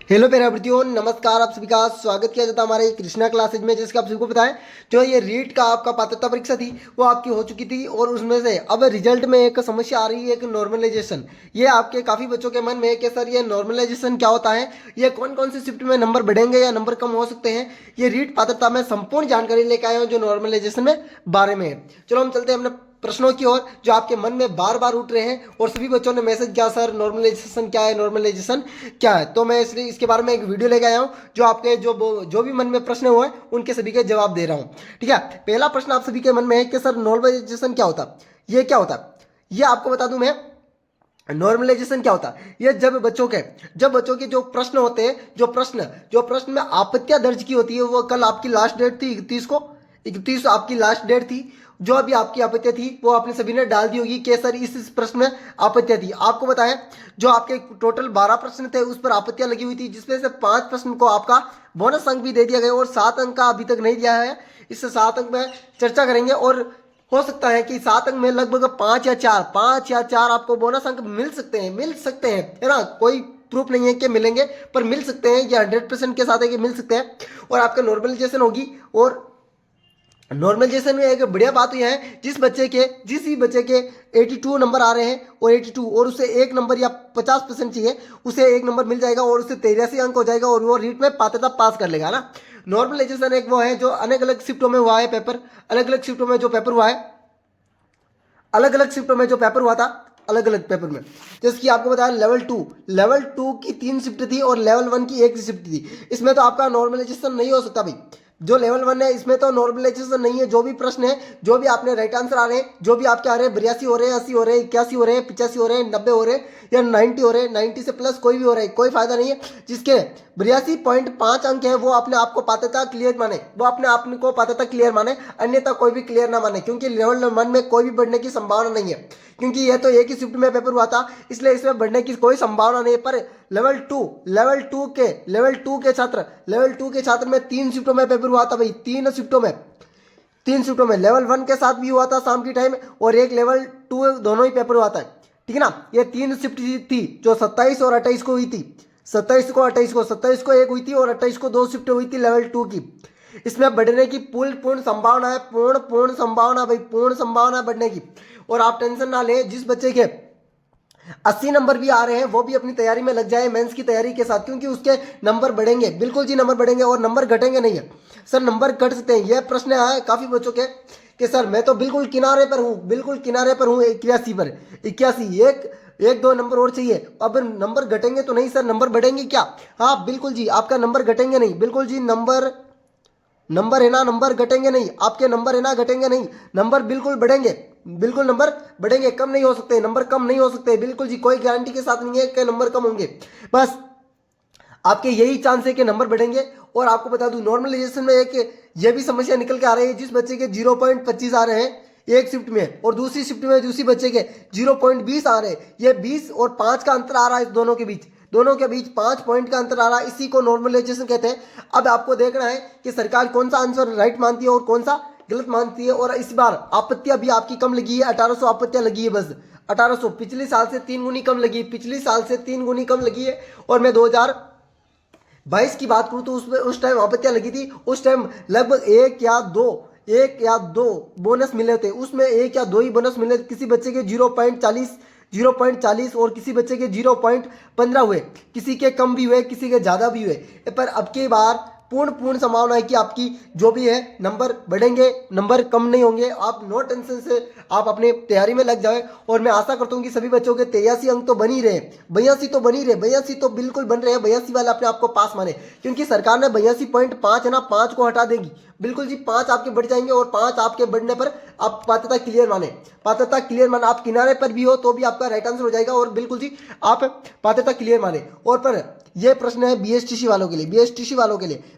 Hello प्यारे विद्यार्थियों, नमस्कार। आप सभी का स्वागत किया जाता है हमारे कृष्णा क्लासेज में। जैसे कि आप सभी को पता है, जो ये रीट का आपका पात्रता परीक्षा थी वो आपकी हो चुकी थी और उसमें से अब रिजल्ट में एक समस्या आ रही है, एक नॉर्मलाइजेशन। ये आपके काफ़ी बच्चों के मन में है कि सर ये नॉर्मलाइजेशन क्या होता है, ये कौन कौन सी शिफ्ट में नंबर बढ़ेंगे या नंबर कम हो सकते हैं। ये रीट पात्रता में संपूर्ण जानकारी लेकर आए हो जो नॉर्मलाइजेशन में बारे में है। चलो हम चलते हैं अपने प्रश्नों की ओर जो आपके मन में बार बार उठ रहे हैं और सभी बच्चों ने मैसेज किया, सर नॉर्मलाइजेशन क्या है, नॉर्मलाइजेशन क्या है। तो मैं इसलिए इसके बारे में एक वीडियो लेके आया हूं जो आपके जो भी मन में प्रश्न हुए हैं उनके सभी के जवाब दे रहा हूं। ठीक है, पहला प्रश्न आप सभी के मन में है कि सर नॉर्मलाइजेशन क्या होता है, ये क्या होता है। ये आपको बता दूं मैं, नॉर्मलाइजेशन क्या होता है। ये जब बच्चों के जो प्रश्न होते हैं, जो प्रश्न में आपत्तियां दर्ज की होती है, वो कल आपकी लास्ट डेट थी 31 आपकी लास्ट डेट थी। जो अभी आपकी आपत्तियां थी वो आपने सभी ने डाल दी होगी कि सर इस प्रश्न में आपत्तियां थी। आपको बताएं, जो आपके टोटल 12 प्रश्न थे उस पर आपत्तियां लगी हुई थी, जिसमें से 5 प्रश्न को आपका बोनस अंक भी दे दिया गया और 7 अंक का अभी तक नहीं दिया है। इस 7 अंक में चर्चा करेंगे और हो सकता है कि 7 अंक में लगभग 5 या 4 आपको बोनस अंक मिल सकते हैं, है ना। कोई प्रूफ नहीं है कि मिलेंगे, पर मिल सकते हैं। ये 100% के साथ है कि मिल सकते हैं और आपका नॉर्मलाइजेशन होगी। और नॉर्मलाइजेशन में एक बढ़िया बात यह है, जिस भी बच्चे के 82 नंबर आ रहे हैं और 82 और उसे एक नंबर या 50% चाहिए, उसे एक नंबर मिल जाएगा और उसे 83 अंक हो जाएगा और वो रीट में पात्रता पास कर लेगा ना। नॉर्मलाइजेशन एक वो है जो अलग अलग शिफ्टों में हुआ है पेपर, अलग अलग शिफ्टों में जो पेपर हुआ है, अलग अलग शिफ्टों में जो पेपर हुआ था, अलग अलग पेपर में। जैसे कि आपको बताया लेवल टू की 3 शिफ्ट थी और लेवल 1 की 1 शिफ्ट थी। इसमें तो आपका नॉर्मलाइजेशन नहीं हो सकता भाई। जो लेवल 1 है इसमें तो नॉर्मलाइजेशन नहीं है। जो भी प्रश्न है, जो भी आपने राइट आंसर आ रहे हैं, जो भी आपके आ रहे हैं 82 हो रहे हैं, 80 हो रहे हैं, 81 हो रहे हैं, 85 हो रहे हैं, 90 हो रहे हैं या 90 हो रहे हैं, 90 से प्लस कोई भी हो रहा है, कोई फायदा नहीं है। जिसके 82.5 अंक है वो अपने आप को पात्रता क्लियर माने, वो अपने आप को पात्रता क्लियर माने, अन्यथा कोई भी क्लियर ना माने, क्योंकि लेवल 1 में कोई भी बढ़ने की संभावना नहीं है। क्योंकि यह तो एक ही शिफ्ट में पेपर हुआ था, इसलिए इसमें बढ़ने की कोई संभावना नहीं है। पर लेवल टू के छात्र में 3 शिफ्टों में पेपर हुआ था भाई, 3 शिफ्टों में लेवल 1 के साथ भी हुआ था शाम की टाइम और एक लेवल 2 दोनों ही पेपर हुआ था। ठीक है ना। ये 3 शिफ्ट थी जो 27 और 28 को हुई थी। 27 को एक हुई थी और 28 को 2 शिफ्ट हुई थी लेवल 2 की। इसमें बढ़ने की पूर्ण संभावना है, पूर्ण संभावना भाई, पूर्ण संभावना बढ़ने की। और आप टेंशन ना लें, जिस बच्चे के 80 नंबर भी आ रहे हैं वो भी अपनी तैयारी में लग जाए मेंस की तैयारी के साथ, क्योंकि उसके नंबर बढ़ेंगे, बिल्कुल जी नंबर बढ़ेंगे और नंबर घटेंगे नहीं है। सर नंबर घट सकते हैं, यह प्रश्न आया है काफी बच्चों के कि सर मैं तो बिल्कुल किनारे पर हूं 81 पर, 81 एक दो नंबर और चाहिए। अब नंबर घटेंगे तो नहीं सर, नंबर बढ़ेंगे क्या। हाँ बिल्कुल जी, आपका नंबर घटेंगे नहीं, बिल्कुल जी। नंबर है ना, नंबर घटेंगे नहीं आपके, नंबर है ना घटेंगे नहीं, नंबर बिल्कुल बढ़ेंगे, बिल्कुल नंबर बढ़ेंगे, कम नहीं हो सकते, नंबर कम नहीं हो सकते, बिल्कुल जी। कोई गारंटी के साथ नहीं है कि नंबर कम होंगे, बस आपके यही चांस है कि नंबर बढ़ेंगे। और आपको बता दूं, नॉर्मलाइजेशन में एक ये भी समस्या निकल के आ रही है, जिस बच्चे के 0.25 आ रहे हैं एक शिफ्ट में और दूसरी शिफ्ट में दूसरी बच्चे के 0.20 आ रहे हैं, ये 20 और 5 का अंतर आ रहा है। इस दोनों के बीच 5 पॉइंट का अंतर आ रहा है, इसी को नॉर्मलाइजेशन कहते हैं। अब आपको देखना है कि सरकार कौन सा आंसर राइट मानती है और कौन सा गलत मानती है। और इस बार आपत्तियां भी आपकी कम लगी है, 1800 आपत्तियां लगी है, बस 1800। पिछले साल से 3 गुनी कम लगी है। और मैं 2022 की बात करूं तो उसमें उस टाइम आपत्तियां लगी थी, उस टाइम लगभग एक या दो बोनस मिले थे, उसमें एक या दो ही बोनस मिले। किसी बच्चे के 0.40 और किसी बच्चे के 0.15 हुए, किसी के कम भी हुए, किसी के ज्यादा भी हुए। पर अब की बार पूर्ण संभावना है कि आपकी जो भी है नंबर बढ़ेंगे, नंबर कम नहीं होंगे। आप नो टेंशन से आप अपने तैयारी में लग जाए। और मैं आशा करता हूं कि सभी बच्चों के 83 अंक तो बन ही रहे, 82 तो बिल्कुल बन रहे हैं। 82 वाले अपने आप को पास माने, क्योंकि सरकार ने 82.5 है ना, 5 को हटा देगी, बिल्कुल जी। 5 आपके बढ़ जाएंगे और 5 आपके बढ़ने पर आप पात्रता क्लियर माने, आप किनारे पर भी हो तो भी आपका राइट आंसर हो जाएगा और बिल्कुल जी आप पात्रता क्लियर माने। और पर यह प्रश्न है बीएसटीसी वालों के लिए,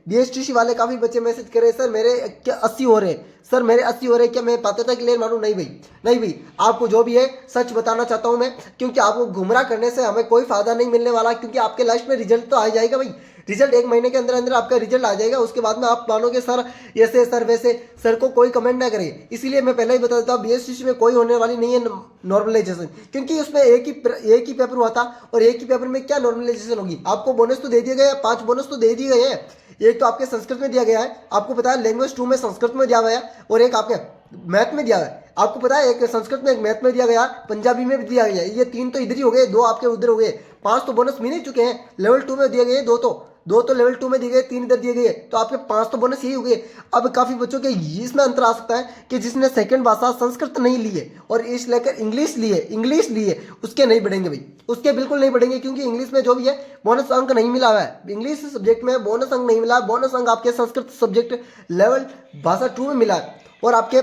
बीएसटीसी वाले काफी बच्चे मैसेज कर रहे हैं, सर मेरे क्या 80 हो रहे हैं, क्या मैं पात्रता क्लियर मानूं। नहीं भाई, आपको जो भी है सच बताना चाहता हूं मैं, क्योंकि आपको गुमराह करने से हमें कोई फायदा नहीं मिलने वाला, क्योंकि आपके लास्ट में रिजल्ट तो आ जाएगा भाई। रिजल्ट 1 महीने के अंदर अंदर आपका रिजल्ट आ जाएगा। उसके बाद में आप मानोगे सर ऐसे सर वैसे, सर को कोई कमेंट ना करे। इसीलिए मैं पहले ही बता देता हूँ बीएससी में कोई होने वाली नहीं है नॉर्मलाइजेशन, क्योंकि उसमें एक ही पेपर हुआ था और एक ही पेपर में क्या नॉर्मलाइजेशन होगी। आपको बोनस तो दे दिए गए, 5 बोनस तो दे दिए गए हैं। एक तो आपके संस्कृत में दिया गया है, आपको पता है लैंग्वेज 2 में संस्कृत में दिया गया है, और एक आपके मैथ में दिया गया है। आपको पता है एक संस्कृत में, एक मैथ में दिया गया, पंजाबी में भी दिया गया। ये 3 तो इधर ही हो गए, 2 आपके उधर हो गए। 5 तो बोनस मिल ही चुके हैं। लेवल 2 में दिए गए 2 तो लेवल 2 में दिए गए, 3 इधर दिए गए, तो आपके 5 तो बोनस यही हो गए। अब काफी बच्चों के इसमें अंतर आ सकता है कि जिसने सेकंड भाषा संस्कृत नहीं ली है और इस लेकर इंग्लिश लिए उसके नहीं बढ़ेंगे भाई, उसके बिल्कुल नहीं बढ़ेंगे, क्योंकि इंग्लिश में जो भी है बोनस अंक नहीं मिला हुआ है। इंग्लिश सब्जेक्ट में बोनस अंक नहीं मिला, बोनस अंक आपके संस्कृत सब्जेक्ट लेवल भाषा 2 में मिला है, और आपके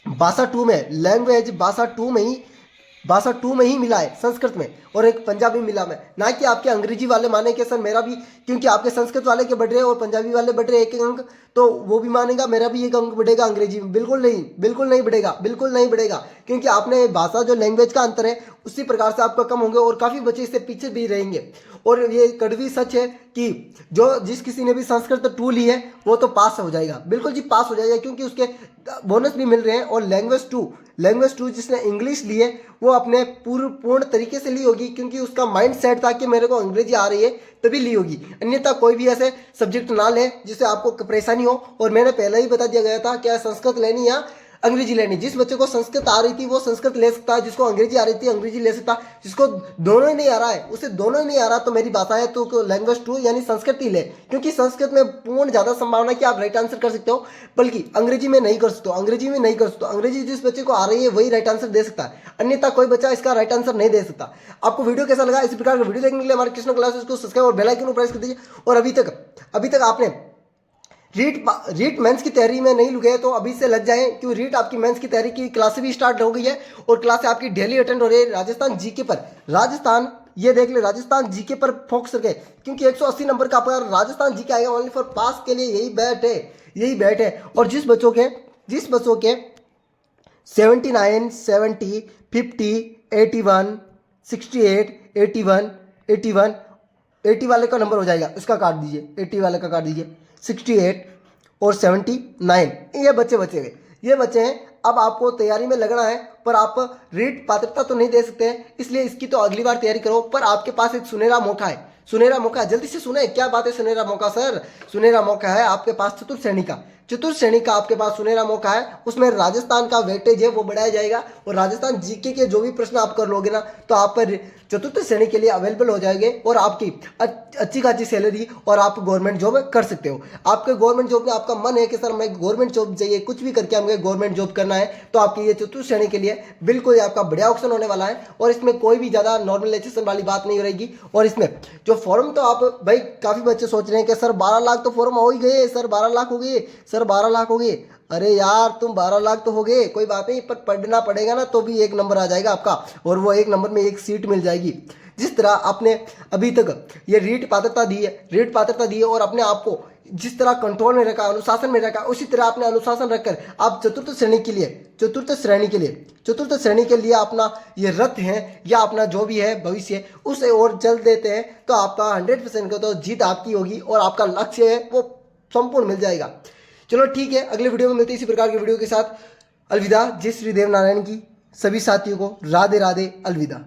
भाषा 2 में लैंग्वेज भाषा 2 में ही मिला है संस्कृत में, और एक पंजाबी मिला में, ना कि आपके अंग्रेजी वाले माने कि सर मेरा भी, क्योंकि आपके संस्कृत वाले के बढ़ रहे हैं और पंजाबी वाले बढ़ रहे हैं 1 अंक, तो वो भी मानेगा मेरा भी 1 अंक बढ़ेगा अंग्रेजी में। बिल्कुल नहीं बढ़ेगा, क्योंकि आपने भाषा जो लैंग्वेज का अंतर है उसी प्रकार से आपका कम होंगे, और काफी बच्चे इससे पीछे भी रहेंगे। और ये कड़वी सच है कि जिस किसी ने भी संस्कृत 2 ली है वो तो पास हो जाएगा, बिल्कुल जी पास हो जाएगा, क्योंकि उसके बोनस भी मिल रहे हैं। और लैंग्वेज 2 जिसने इंग्लिश ली है वो अपने पूर्ण तरीके से ली होगी, क्योंकि उसका माइंड सेट था कि मेरे को अंग्रेजी आ रही है तभी ली होगी, अन्यथा कोई भी ऐसे सब्जेक्ट ना ले जिससे आपको परेशानी हो। और मैंने पहले ही बता दिया गया था क्या संस्कृत लेनी या अंग्रेजी लेनी। जिस बच्चे को संस्कृत आ रही थी वो संस्कृत ले सकता है, जिसको अंग्रेजी आ रही थी अंग्रेजी ले सकता, जिसको दोनों ही नहीं आ रहा है उसे दोनों ही नहीं आ रहा, तो मेरी बात है तो लैंग्वेज 2 यानी संस्कृत ही ले, क्योंकि संस्कृत में पूर्ण ज्यादा संभावना कि आप राइट आंसर कर सकते हो, बल्कि अंग्रेजी में नहीं कर सकते। अंग्रेजी जिस बच्चे को आ रही है वही राइट आंसर दे सकता है, अन्यथा कोई बच्चा इसका राइट आंसर नहीं दे सकता। आपको वीडियो कैसा लगा? इसी प्रकार का वीडियो देखने के लिए हमारे कृष्ण क्लासेस को सब्सक्राइब और बेल आइकन को प्रेस कर दीजिए। और अभी तक आपने रीट मेंस की तैयारी में नहीं लगे तो अभी से लग जाएं, क्योंकि रीट आपकी मेंस की तैयारी की क्लास भी स्टार्ट हो गई है, और क्लास आपकी डेली अटेंड हो रही है राजस्थान जीके पर। ये देख ले राजस्थान जीके पर फोकस करके, क्योंकि 180 नंबर का आपका राजस्थान जीके आएगा ओनली फॉर पास के लिए, यही बैट है। और जिस बच्चों के 79, 70, 50, 81, 68, 81, 80 वाले का नंबर हो जाएगा, इसका काट दीजिए, 80 वाले का काट दीजिए, 68 और 79 ये बच्चे गए, ये बच्चे हैं। अब आपको तैयारी में लगना है, पर आप रीट पात्रता तो नहीं दे सकते हैं, इसलिए इसकी तो अगली बार तैयारी करो। पर आपके पास एक सुनहरा मौका है, जल्दी से सुने। क्या बात है सुनहरा मौका सर? सुनहरा मौका है आपके पास चतुर्थ श्रेणी का आपके पास सुनहरा मौका है। उसमें राजस्थान का वेटेज है वो बढ़ाया जाएगा, और राजस्थान जीके के जो भी प्रश्न आप कर लोगे ना तो आप पर चतुर्थ श्रेणी के लिए अवेलेबल हो जाएंगे, और आपकी अच्छी खासी सैलरी, और आप गवर्नमेंट जॉब कर सकते हो। आपके गवर्नमेंट जॉब में आपका मन है कि सर मैं गवर्नमेंट जॉब चाहिए, कुछ भी करके हमें गवर्नमेंट जॉब करना है, तो आपकी ये चतुर्थ श्रेणी के लिए बिल्कुल आपका बढ़िया ऑप्शन होने वाला है। और इसमें कोई भी ज्यादा नॉर्मलाइजेशन वाली बात नहीं रहेगी। और इसमें जो फॉर्म, तो आप भाई काफी बच्चे सोच रहे हैं कि सर 12 लाख तो फॉर्म हो ही गए, सर 12 लाख हो गए, सर 12 लाख हो गए। अरे यार तुम 12 लाख तो हो गए, कोई बात नहीं, पर पढ़ना पड़ेगा ना, तो भी 1 नंबर आ जाएगा आपका, और वो 1 नंबर में 1 सीट मिल जाएगी। जिस तरह आपने अभी तक ये रीट पात्रता दी है और अपने आप को जिस तरह कंट्रोल में रखा, अनुशासन में रखा, उसी तरह आपने अनुशासन रखकर आप चतुर्थ श्रेणी के लिए अपना ये रथ है या अपना जो भी है भविष्य उसे और जल्द देते हैं, तो आपका 100% का तो जीत आपकी होगी, और आपका लक्ष्य है वो संपूर्ण मिल जाएगा। चलो ठीक है, अगले वीडियो में मिलते हैं इसी प्रकार की वीडियो के साथ। अलविदा। जय श्री देव नारायण की सभी साथियों को राधे राधे, अलविदा।